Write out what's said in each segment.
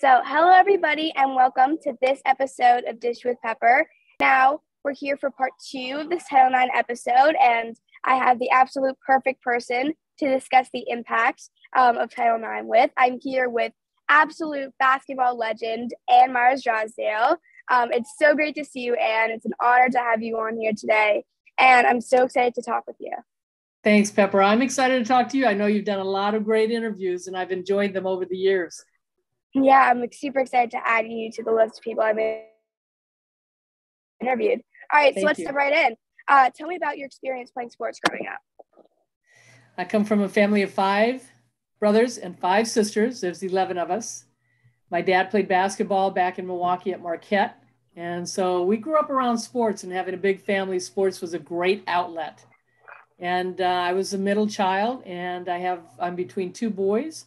Hello everybody, and welcome to this episode of Dish with Pepper. Now, we're here for part 2 of this Title IX episode, and I have the absolute perfect person to discuss the impact of Title IX with. I'm here with absolute basketball legend, Ann Meyers Drysdale. It's so great to see you, Ann. It's an honor to have you on here today, and I'm so excited to talk with you. Thanks, Pepper. I'm excited to talk to you. I know you've done a lot of great interviews, and I've enjoyed them over the years. Yeah, I'm super excited to add you to the list of people I've interviewed. All right, so let's dive right in. Tell me about your experience playing sports growing up. I come from a family of 5 brothers and 5 sisters. There's 11 of us. My dad played basketball back in Milwaukee at Marquette. And so we grew up around sports, and having a big family, sports was a great outlet. And I was a middle child, and I'm between 2 boys.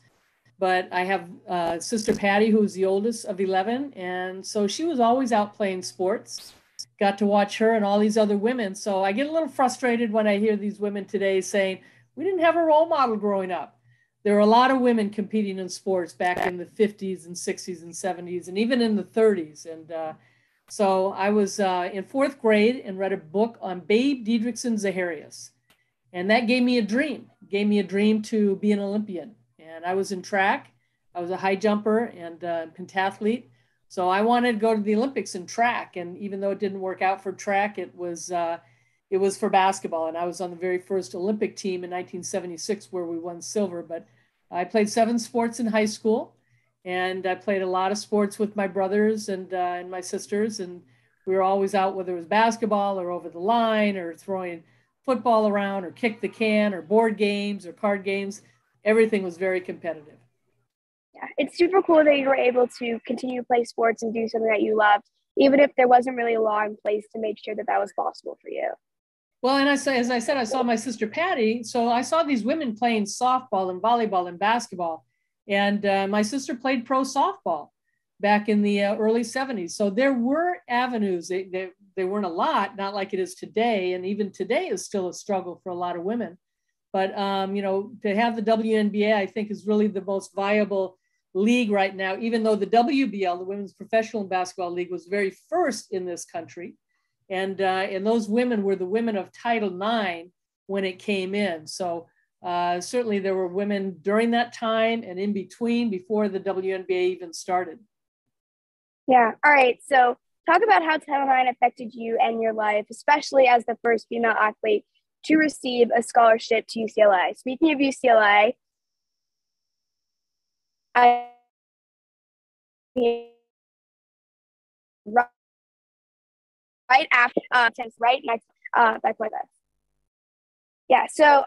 But I have Sister Patty, who's the oldest of 11. And so she was always out playing sports. Got to watch her and all these other women. So I get a little frustrated when I hear these women today saying, we didn't have a role model growing up. There were a lot of women competing in sports back in the 50s and 60s and 70s and even in the 30s. And so I was in 4th grade and read a book on Babe Didrikson Zaharias. And that gave me a dream. Gave me a dream to be an Olympian. And I was in track. I was a high jumper and pentathlete. So I wanted to go to the Olympics in track. And even though it didn't work out for track, it was for basketball. And I was on the very first Olympic team in 1976 where we won silver. But I played 7 sports in high school. And I played a lot of sports with my brothers and my sisters. And we were always out, whether it was basketball or over the line or throwing football around or kick the can or board games or card games. Everything was very competitive. Yeah, it's super cool that you were able to continue to play sports and do something that you loved, even if there wasn't really a law in place to make sure that that was possible for you. Well, and as I said, I saw my sister Patty. So I saw these women playing softball and volleyball and basketball. And my sister played pro softball back in the early 70s. So there were avenues. They weren't a lot, not like it is today. And even today is still a struggle for a lot of women. But, to have the WNBA, I think, is really the most viable league right now, even though the WBL, the Women's Professional Basketball League, was very first in this country. And those women were the women of Title IX when it came in. So certainly there were women during that time and in between before the WNBA even started. Yeah. All right. So talk about how Title IX affected you and your life, especially as the first female athlete to receive a scholarship to UCLA. Speaking of UCLA, right after, right next, back like that. Yeah. So,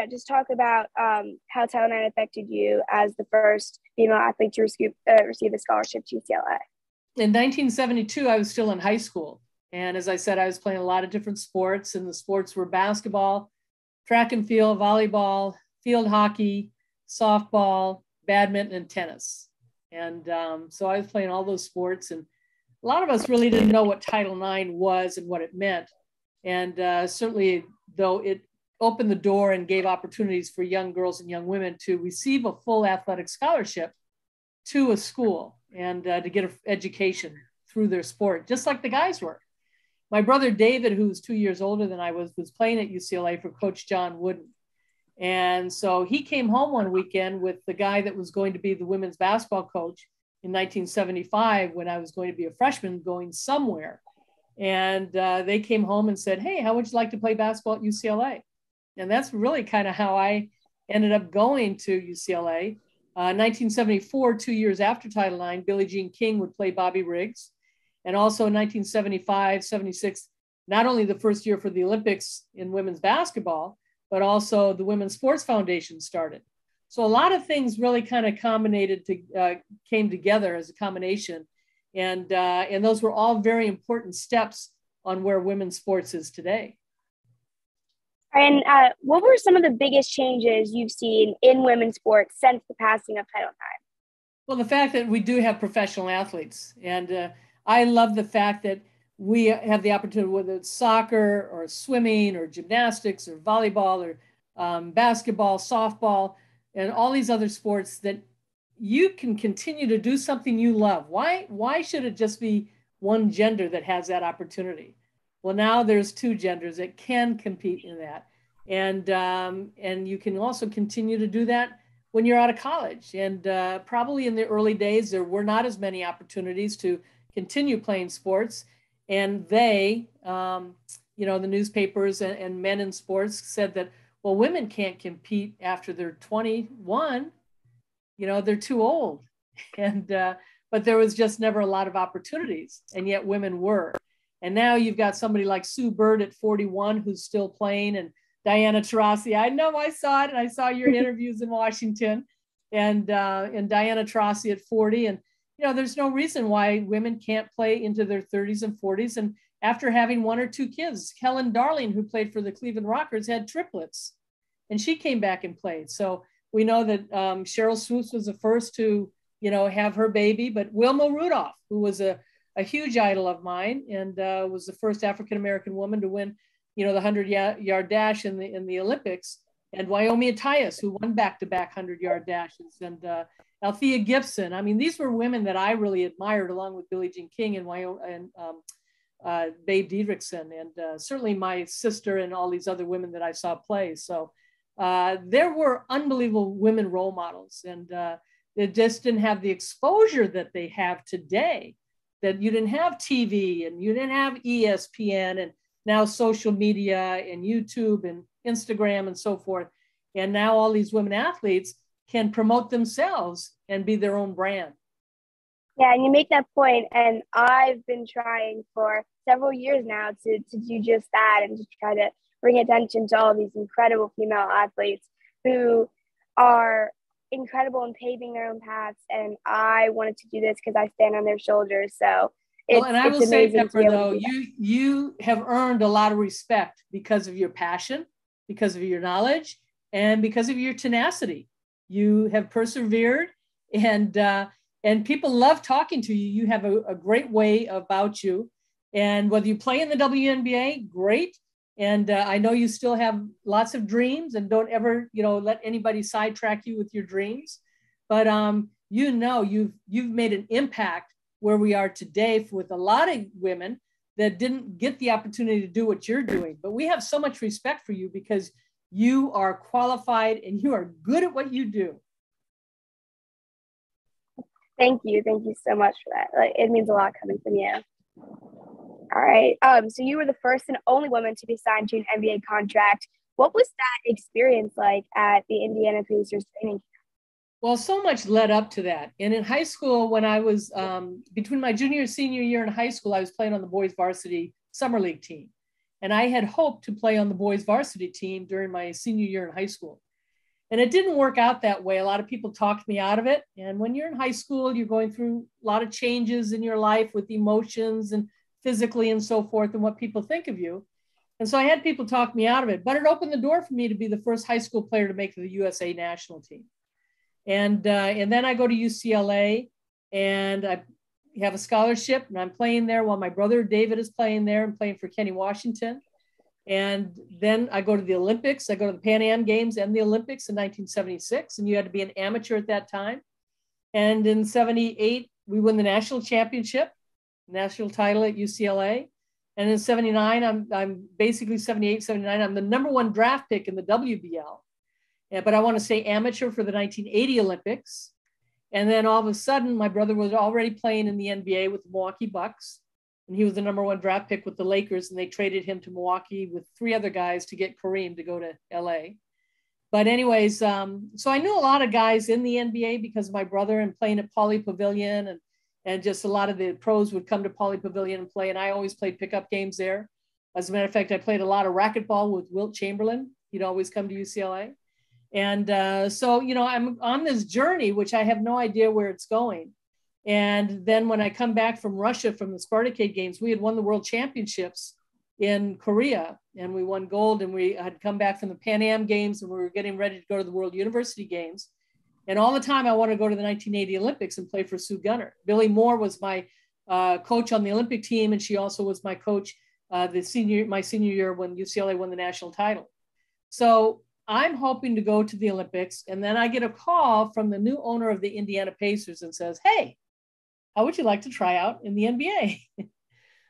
just talk about how Title IX affected you as the first female athlete to receive a scholarship to UCLA. In 1972, I was still in high school. And as I said, I was playing a lot of different sports, and the sports were basketball, track and field, volleyball, field hockey, softball, badminton, and tennis. And so I was playing all those sports, and a lot of us really didn't know what Title IX was and what it meant. And certainly, though, it opened the door and gave opportunities for young girls and young women to receive a full athletic scholarship to a school and to get an education through their sport, just like the guys were. My brother David, who's 2 years older than I was playing at UCLA for Coach John Wooden. And so he came home one weekend with the guy that was going to be the women's basketball coach in 1975 when I was going to be a freshman going somewhere. And they came home and said, hey, how would you like to play basketball at UCLA? And that's really kind of how I ended up going to UCLA. 1974, 2 years after Title IX, Billie Jean King would play Bobby Riggs. And also in 1975, 76, not only the first year for the Olympics in women's basketball, but also the Women's Sports Foundation started. So a lot of things really kind of came together as a combination. And those were all very important steps on where women's sports is today. And what were some of the biggest changes you've seen in women's sports since the passing of Title IX? Well, the fact that we do have professional athletes. And I love the fact that we have the opportunity, whether it's soccer or swimming or gymnastics or volleyball or basketball, softball, and all these other sports, that you can continue to do something you love. Why should it just be one gender that has that opportunity? Well, now there's two genders that can compete in that. And you can also continue to do that when you're out of college. And probably in the early days, there were not as many opportunities to continue playing sports. And they, the newspapers and men in sports said that, well, women can't compete after they're 21, they're too old. But there was just never a lot of opportunities, and yet women were. And now you've got somebody like Sue Bird at 41 who's still playing, and Diana Taurasi. I know, I saw it, and I saw your interviews in Washington, and Diana Taurasi at 40. And there's no reason why women can't play into their 30s and 40s. And after having one or two kids, Helen Darling, who played for the Cleveland Rockers, had triplets, and she came back and played. So we know that Cheryl Swoops was the first to, have her baby, but Wilma Rudolph, who was a huge idol of mine, and was the first African-American woman to win, the 100-yard dash in the Olympics, and Wyoming Attias, who won back-to-back 100-yard dashes, and Althea Gibson. I mean, these were women that I really admired, along with Billie Jean King and Babe Didrikson, and certainly my sister and all these other women that I saw play. So there were unbelievable women role models, and they just didn't have the exposure that they have today. That you didn't have TV, and you didn't have ESPN, and now social media and YouTube and Instagram and so forth. And now all these women athletes can promote themselves and be their own brand. Yeah, and you make that point, and I've been trying for several years now to do just that, and to try to bring attention to all of these incredible female athletes who are incredible in paving their own paths. And I wanted to do this because I stand on their shoulders. So and I will say, Pepper, though, you have earned a lot of respect because of your passion, because of your knowledge, and because of your tenacity. You have persevered, and people love talking to you. You have a great way about you. And whether you play in the WNBA, great. And I know you still have lots of dreams, and don't ever, let anybody sidetrack you with your dreams. But you've made an impact where we are today with a lot of women that didn't get the opportunity to do what you're doing. But we have so much respect for you because you are qualified and you are good at what you do. Thank you so much for that. It means a lot coming from you. All right. So you were the first and only woman to be signed to an NBA contract. What was that experience like at the Indiana Pacers training camp? Well, so much led up to that. And in high school, when I was between my junior and senior year in high school, I was playing on the boys varsity summer league team. And I had hoped to play on the boys varsity team during my senior year in high school. And it didn't work out that way. A lot of people talked me out of it. And when you're in high school, you're going through a lot of changes in your life with emotions and physically and so forth, and what people think of you. And so I had people talk me out of it, but it opened the door for me to be the first high school player to make the USA national team. And then I go to UCLA, and I have a scholarship, and I'm playing there while my brother David is playing there and playing for Kenny Washington. And then I go to the Olympics. I go to the Pan Am Games and the Olympics in 1976, and you had to be an amateur at that time. And in 78, we win the national championship, national title at UCLA. And in 79, I'm basically 78, 79, I'm the #1 draft pick in the WBL. But I want to say amateur for the 1980 Olympics. And then all of a sudden, my brother was already playing in the NBA with the Milwaukee Bucks. And he was the #1 draft pick with the Lakers. And they traded him to Milwaukee with 3 other guys to get Kareem to go to LA. But anyways, so I knew a lot of guys in the NBA because of my brother and playing at Pauley Pavilion. And just a lot of the pros would come to Pauley Pavilion and play. And I always played pickup games there. As a matter of fact, I played a lot of racquetball with Wilt Chamberlain. He'd always come to UCLA. And so, I'm on this journey, which I have no idea where it's going. And then when I come back from Russia, from the Spartacade Games, we had won the World Championships in Korea, and we won gold. And we had come back from the Pan Am Games, and we were getting ready to go to the World University Games. And all the time I wanted to go to the 1980 Olympics and play for Sue Gunner. Billy Moore was my coach on the Olympic team, and she also was my coach my senior year when UCLA won the national title. So I'm hoping to go to the Olympics. And then I get a call from the new owner of the Indiana Pacers and says, hey, how would you like to try out in the NBA?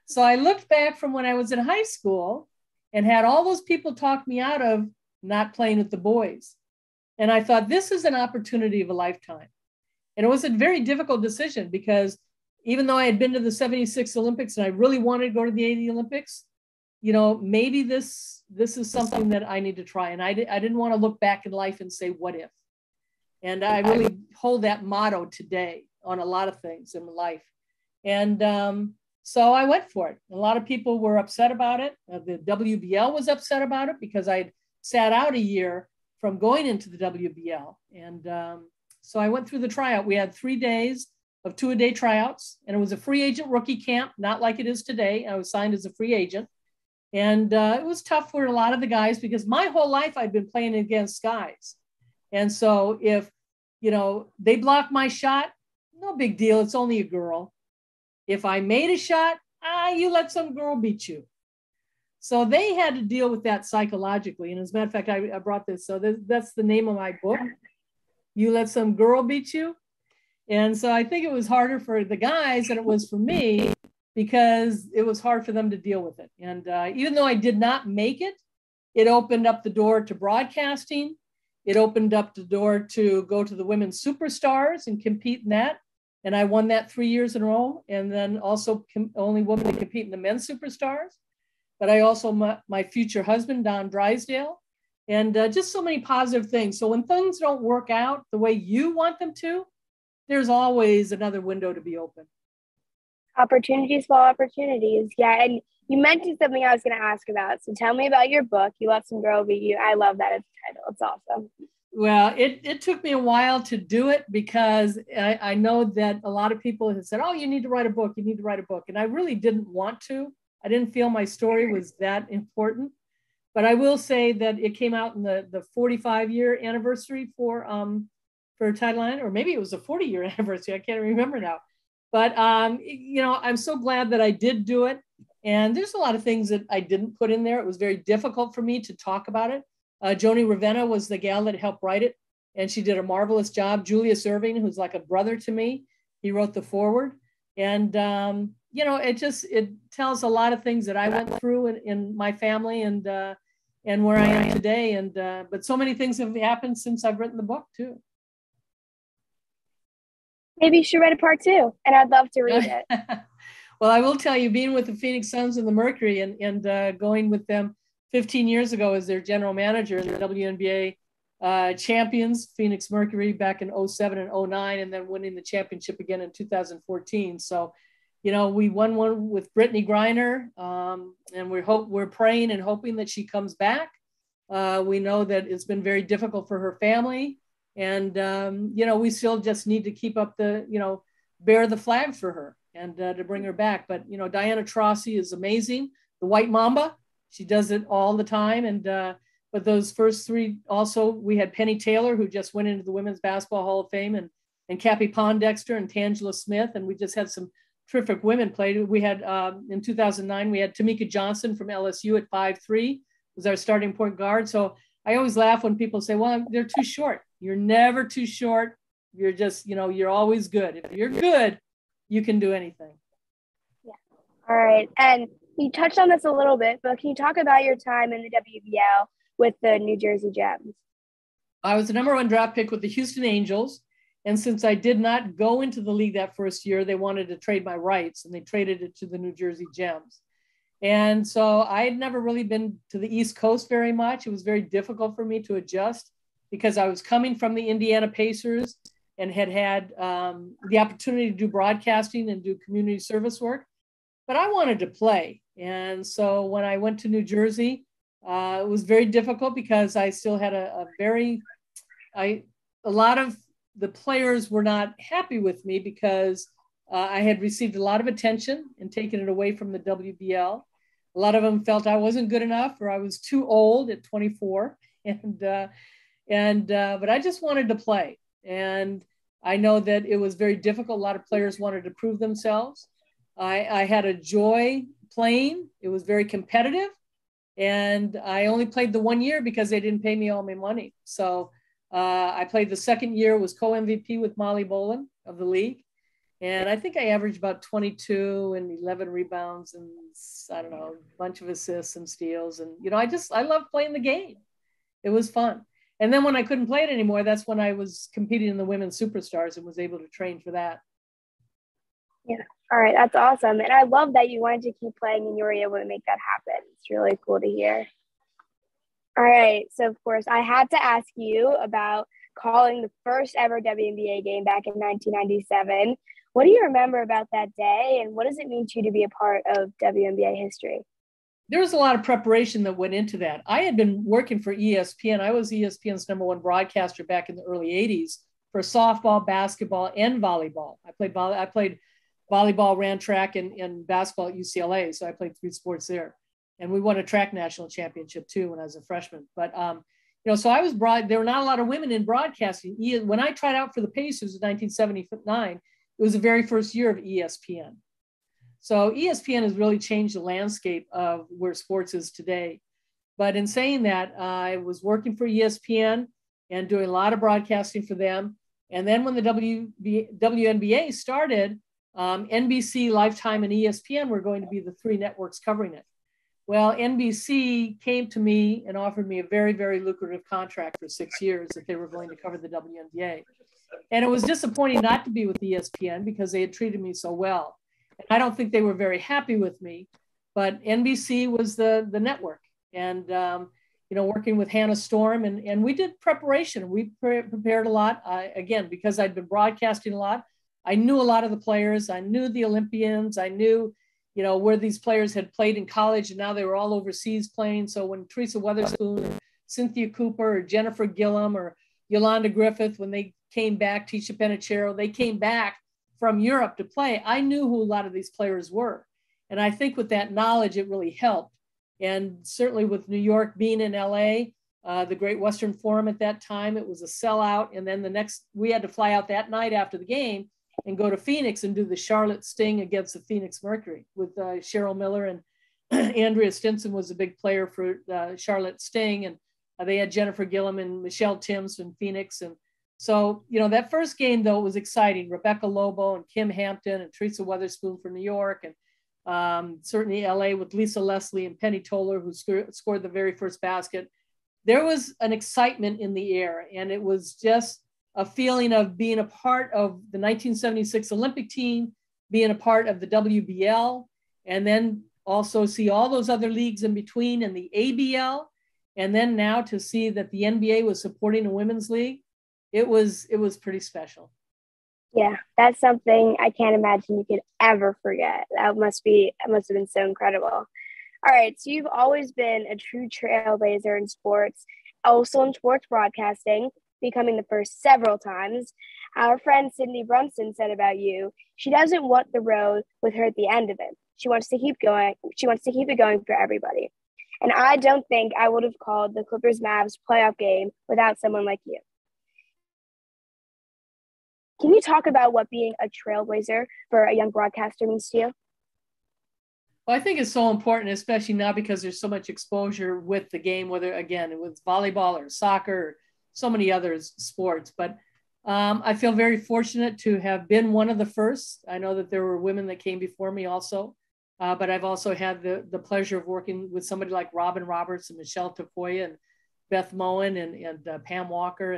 So I looked back from when I was in high school and had all those people talk me out of not playing with the boys. And I thought, this is an opportunity of a lifetime. And it was a very difficult decision because even though I had been to the 76 Olympics and I really wanted to go to the 80 Olympics, you know, maybe this is something that I need to try. And I didn't want to look back in life and say, what if? And I really hold that motto today on a lot of things in my life. And so I went for it. A lot of people were upset about it. The WBL was upset about it because I'd sat out a year from going into the WBL. And so I went through the tryout. We had 3 days of 2-a-day tryouts, and it was a free agent rookie camp, not like it is today. I was signed as a free agent. And it was tough for a lot of the guys because my whole life I'd been playing against guys. And so if, you know, they blocked my shot, no big deal. It's only a girl. If I made a shot, you let some girl beat you. So they had to deal with that psychologically. And as a matter of fact, I brought this. So that's the name of my book. You let some girl beat you. And so I think it was harder for the guys than it was for me because it was hard for them to deal with it. And even though I did not make it, it opened up the door to broadcasting. It opened up the door to go to the women's superstars and compete in that. And I won that 3 years in a row. And then also only woman to compete in the men's superstars. But I also met my future husband, Don Drysdale, and just so many positive things. So when things don't work out the way you want them to, there's always another window to be open. Opportunities follow opportunities. Yeah. And you mentioned something I was going to ask about. So tell me about your book, You Let Some Girl Beat You. I love that title. It's awesome. Well, it took me a while to do it because I know that a lot of people have said, oh, you need to write a book. You need to write a book. And I really didn't want to. I didn't feel my story was that important. But I will say that it came out in the 45-year anniversary for Title IX, or maybe it was a 40-year anniversary. I can't remember now. But, you know, I'm so glad that I did do it. And there's a lot of things that I didn't put in there. It was very difficult for me to talk about it. Joni Ravenna was the gal that helped write it, and she did a marvelous job. Julius Irving, who's like a brother to me, he wrote the foreword. And, you know, it tells a lot of things that I went through in my family and where I am today. And but so many things have happened since I've written the book too. Maybe you should write a part 2, and I'd love to read it. Well, I will tell you, being with the Phoenix Suns and the Mercury and going with them 15 years ago as their general manager in the WNBA champions, Phoenix Mercury back in 07 and 09, and then winning the championship again in 2014. So, you know, we won one with Brittany Griner, and we're praying and hoping that she comes back. We know that it's been very difficult for her family, and you know, we still just need to keep up bear the flag for her and to bring her back. But you know, Diana Taurasi is amazing, the White Mamba. She does it all the time. And but those first 3 also, we had Penny Taylor, who just went into the Women's Basketball Hall of Fame, and Cappie Pondexter and Tangela Smith, and we just had some terrific women played. We had in 2009, we had Tamika Johnson from LSU at 5'3", was our starting point guard. So I always laugh when people say, well, they're too short. You're never too short. You're just, you know, you're always good. If you're good, you can do anything. Yeah. All right. And you touched on this a little bit, but can you talk about your time in the WBL with the New Jersey Gems? I was the #1 draft pick with the Houston Angels. And since I did not go into the league that first year, they wanted to trade my rights, and they traded it to the New Jersey Gems. And so I had never really been to the East Coast very much. It was very difficult for me to adjust because I was coming from the Indiana Pacers and had the opportunity to do broadcasting and do community service work. But I wanted to play. And so when I went to New Jersey, it was very difficult because I still had a lot of the players were not happy with me because I had received a lot of attention and taken it away from the WBL. A lot of them felt I wasn't good enough or I was too old at 24. But I just wanted to play. And I know that it was very difficult. A lot of players wanted to prove themselves. I had a joy playing. It was very competitive. And I only played the 1 year because they didn't pay me all my money. So I played the second year, was co-MVP with Molly Bolin of the league. And I think I averaged about 22 and 11 rebounds and, I don't know, a bunch of assists and steals. And, I love playing the game. It was fun. And then when I couldn't play it anymore, that's when I was competing in the Women's Superstars and was able to train for that. Yeah. All right. That's awesome. And I love that you wanted to keep playing and you were able to make that happen. It's really cool to hear. All right. So, of course, I had to ask you about calling the first ever WNBA game back in 1997. What do you remember about that day, and what does it mean to you to be a part of WNBA history? There was a lot of preparation that went into that. I had been working for ESPN. I was ESPN's #1 broadcaster back in the early 80s for softball, basketball, and volleyball. I played volleyball, ran track, and basketball at UCLA. So I played 3 sports there. And we won a track national championship too when I was a freshman. But, so I was there were not a lot of women in broadcasting. When I tried out for the Pacers in 1979, it was the very first year of ESPN. So ESPN has really changed the landscape of where sports is today. But in saying that, I was working for ESPN and doing a lot of broadcasting for them. And then when the WNBA started, NBC, Lifetime, and ESPN were going to be the 3 networks covering it. Well, NBC came to me and offered me a very, very lucrative contract for 6 years that they were going to cover the WNBA. And it was disappointing not to be with ESPN because they had treated me so well. And I don't think they were very happy with me, but NBC was the network. And, working with Hannah Storm, and we did preparation. We prepared a lot. Again, because I'd been broadcasting a lot, I knew a lot of the players. I knew the Olympians. I knew where these players had played in college, and now they were all overseas playing. So when Teresa Weatherspoon, Cynthia Cooper, or Jennifer Gillum, or Yolanda Griffith, when they came back, Tisha Penichero, they came back from Europe to play. I knew who a lot of these players were. And I think with that knowledge, it really helped. And certainly with New York being in LA, the Great Western Forum at that time, it was a sellout. And then we had to fly out that night after the game and go to Phoenix and do the Charlotte Sting against the Phoenix Mercury with Cheryl Miller, and Andrea Stinson was a big player for Charlotte Sting, and they had Jennifer Gillum and Michelle Timms from Phoenix. And so, that first game, though, was exciting. Rebecca Lobo and Kim Hampton and Teresa Weatherspoon from New York, and certainly LA with Lisa Leslie and Penny Toller, who scored the very first basket. There was an excitement in the air, and it was just a feeling of being a part of the 1976 Olympic team, being a part of the WBL, and then also see all those other leagues in between and the ABL. And then now to see that the NBA was supporting a women's league, it was pretty special. Yeah, that's something I can't imagine you could ever forget. It must have been so incredible. All right, so you've always been a true trailblazer in sports, also in sports broadcasting, becoming the first several times. Our friend Cindy Brunson said about you, she doesn't want the road with her at the end of it. She wants to keep going. She wants to keep it going for everybody. And I don't think I would have called the Clippers-Mavs playoff game without someone like you. Can you talk about what being a trailblazer for a young broadcaster means to you? Well, I think it's so important, especially now because there's so much exposure with the game, whether, again, it was volleyball or soccer or so many other sports. But I feel very fortunate to have been one of the first. I know that there were women that came before me also, but I've also had the pleasure of working with somebody like Robin Roberts and Michelle Tafoya and Beth Moen and Pam Walker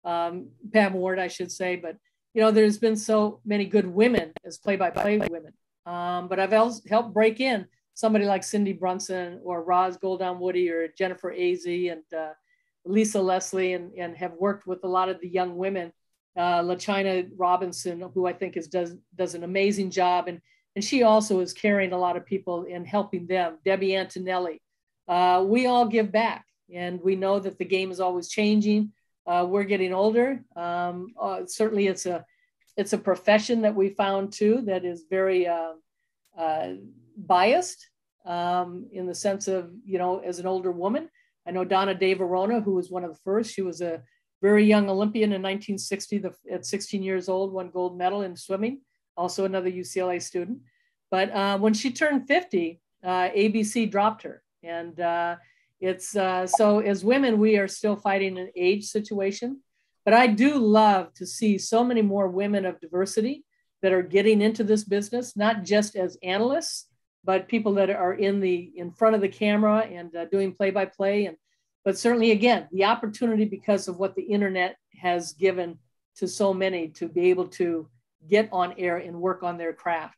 and Pam Ward, I should say. But, there's been so many good women as play-by-play women. But I've also helped break in somebody like Cindy Brunson or Roz Goldon Woody or Jennifer Azzi and Lisa Leslie, and have worked with a lot of the young women. LaChina Robinson, who I think does an amazing job. And she also is carrying a lot of people and helping them. Debbie Antonelli. We all give back, and we know that the game is always changing. We're getting older. Certainly it's a profession that we found too that is very biased in the sense of, as an older woman. I know Donna De Verona, who was one of the first. She was a very young Olympian in 1960, at 16 years old, won gold medal in swimming, also another UCLA student. But when she turned 50, ABC dropped her. And so as women, we are still fighting an age situation. But I do love to see so many more women of diversity that are getting into this business, not just as analysts, but people that are in front of the camera and doing play-by-play. But certainly, again, the opportunity because of what the internet has given to so many to be able to get on air and work on their craft.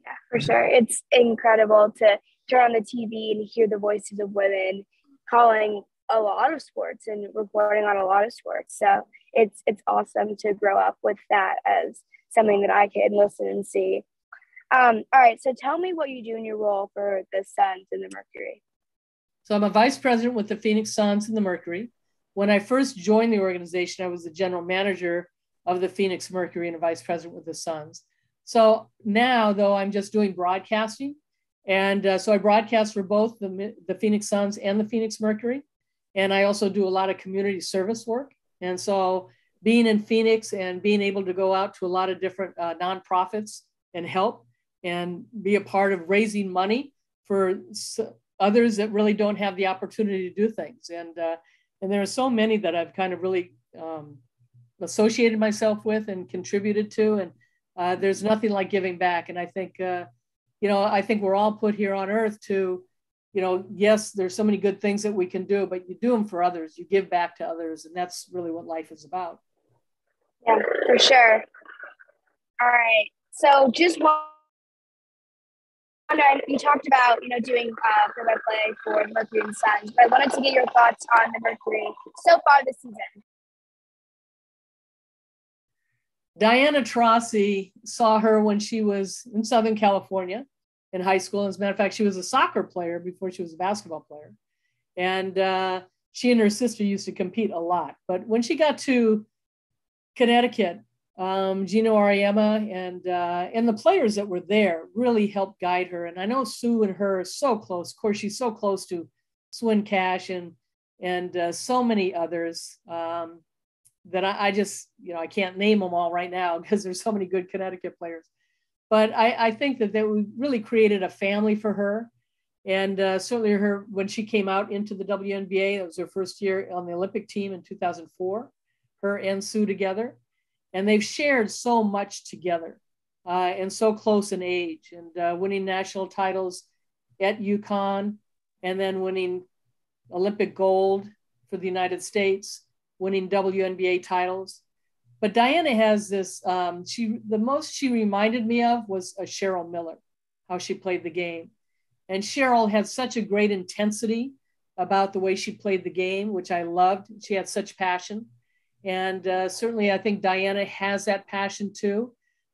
Yeah, for sure. It's incredible to turn on the TV and hear the voices of women calling a lot of sports and reporting on a lot of sports. So it's awesome to grow up with that as something that I can listen and see. All right, so tell me what you do in your role for the Suns and the Mercury. So I'm a vice president with the Phoenix Suns and the Mercury. When I first joined the organization, I was the general manager of the Phoenix Mercury and a vice president with the Suns. So now, though, I'm just doing broadcasting. And so I broadcast for both the Phoenix Suns and the Phoenix Mercury. And I also do a lot of community service work. And so being in Phoenix and being able to go out to a lot of different nonprofits and help and be a part of raising money for others that really don't have the opportunity to do things. And there are so many that I've kind of really associated myself with and contributed to. And there's nothing like giving back. And I think, I think we're all put here on earth to, yes, there's so many good things that we can do, but you do them for others. You give back to others. And that's really what life is about. Yeah, for sure. All right. So just wondering, you talked about, doing play-by-play for the Mercury and Suns, but I wanted to get your thoughts on the Mercury so far this season. Diana Taurasi saw her when she was in Southern California in high school. As a matter of fact, she was a soccer player before she was a basketball player. And she and her sister used to compete a lot. But when she got to Connecticut, Gino Auriemma and the players that were there really helped guide her. And I know Sue and her are so close. Of course, she's so close to Swin Cash and so many others that I just, I can't name them all right now because there's so many good Connecticut players. But I think that we really created a family for her. And certainly when she came out into the WNBA, that was her first year on the Olympic team in 2004, her and Sue together. And they've shared so much together and so close in age and winning national titles at UConn and then winning Olympic gold for the United States, winning WNBA titles. But Diana has this, the most she reminded me of was a Cheryl Miller, how she played the game. And Cheryl had such a great intensity about the way she played the game, which I loved. She had such passion. And certainly I think Diana has that passion too.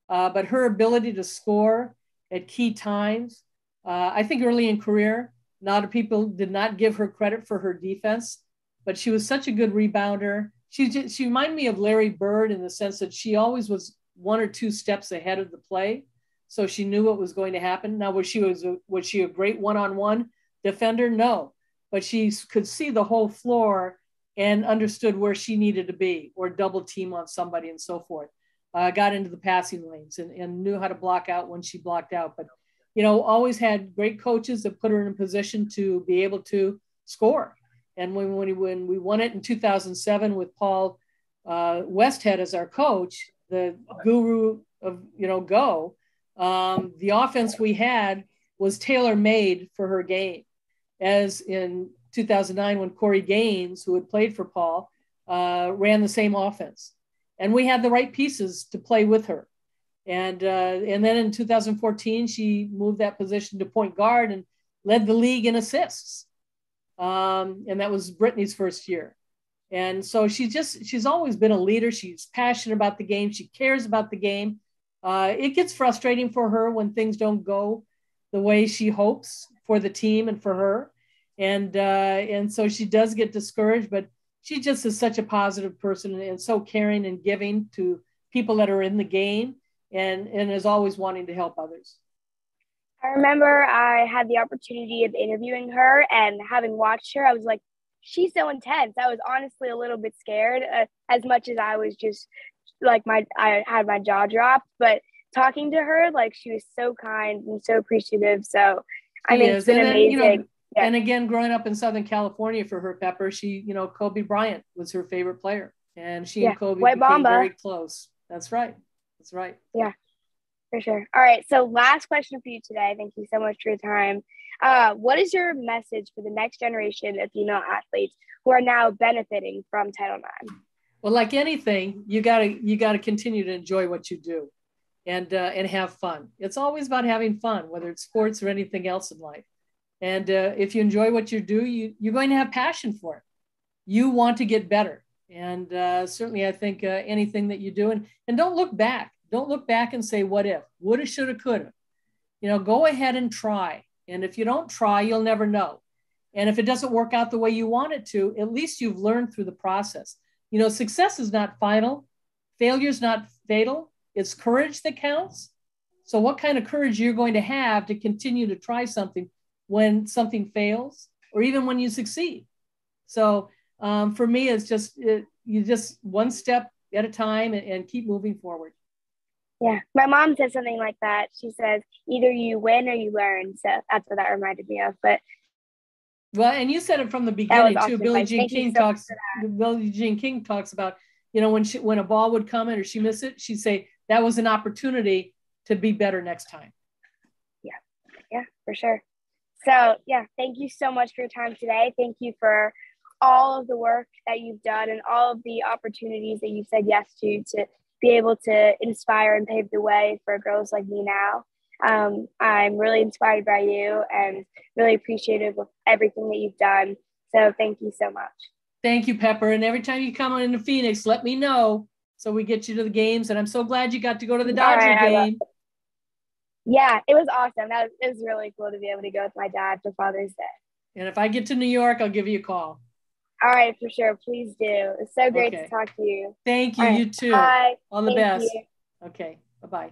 But her ability to score at key times, I think early in career, a lot of people did not give her credit for her defense, but she was such a good rebounder. She reminded me of Larry Bird in the sense that she always was one or two steps ahead of the play. So she knew what was going to happen. Now, was she a great one-on-one defender? No, but she could see the whole floor and understood where she needed to be or double team on somebody and so forth. Got into the passing lanes and knew how to block out when she blocked out. But, always had great coaches that put her in a position to be able to score. And when we won it in 2007 with Paul Westhead as our coach, the guru of, Go, the offense we had was tailor-made for her game. As in 2009 when Corey Gaines, who had played for Paul, ran the same offense. And we had the right pieces to play with her. And then in 2014, she moved that position to point guard and led the league in assists. And that was Brittany's first year. And so she's always been a leader. She's passionate about the game. She cares about the game. It gets frustrating for her when things don't go the way she hopes for the team and for her. And so she does get discouraged, but she just is such a positive person and so caring and giving to people that are in the game and is always wanting to help others. I remember I had the opportunity of interviewing her, and having watched her, I was like, she's so intense. I was honestly a little bit scared, as much as I was just like I had my jaw dropped. But talking to her, like, she was so kind and so appreciative. So I mean, it's been And then, amazing. Yeah. and again, growing up in Southern California for her, Pepper, she, Kobe Bryant was her favorite player, and she and Kobe White became Mamba. very close. That's right. That's right. Yeah, for sure. All right. So last question for you today. Thank you so much for your time. What is your message for the next generation of female athletes who are now benefiting from Title IX? Well, like anything, you gotta continue to enjoy what you do, and have fun. It's always about having fun, whether it's sports or anything else in life. And if you enjoy what you do, you're going to have passion for it. You want to get better, and certainly I think anything that you do, and don't look back. Don't look back and say what if, woulda, shoulda, coulda. Go ahead and try. And if you don't try, you'll never know. And if it doesn't work out the way you want it to, at least you've learned through the process. Success is not final. Failure is not fatal. It's courage that counts. So what kind of courage you're going to have to continue to try something when something fails, or even when you succeed? So for me, it's you just one step at a time, and keep moving forward. Yeah, my mom says something like that. She says, either you win or you learn. So that's what that reminded me of. But well, and you said it from the beginning awesome too. Billie Jean King talks about, when a ball would come in or she miss it, she'd say that was an opportunity to be better next time. Yeah, for sure. So yeah, thank you so much for your time today. Thank you for all of the work that you've done and all of the opportunities that you've said yes to be able to inspire and pave the way for girls like me now. I'm really inspired by you and really appreciative of everything that you've done. So thank you so much. Thank you, Pepper. And every time you come into Phoenix, let me know so we get you to the games. And I'm so glad you got to go to the Dodger game. Yeah, it was awesome. It was really cool to be able to go with my dad for Father's Day. And if I get to New York, I'll give you a call. All right, for sure. Please do. It's so great to talk to you. Thank you. Right. You too. Bye. All the best. You. Okay. Bye-bye.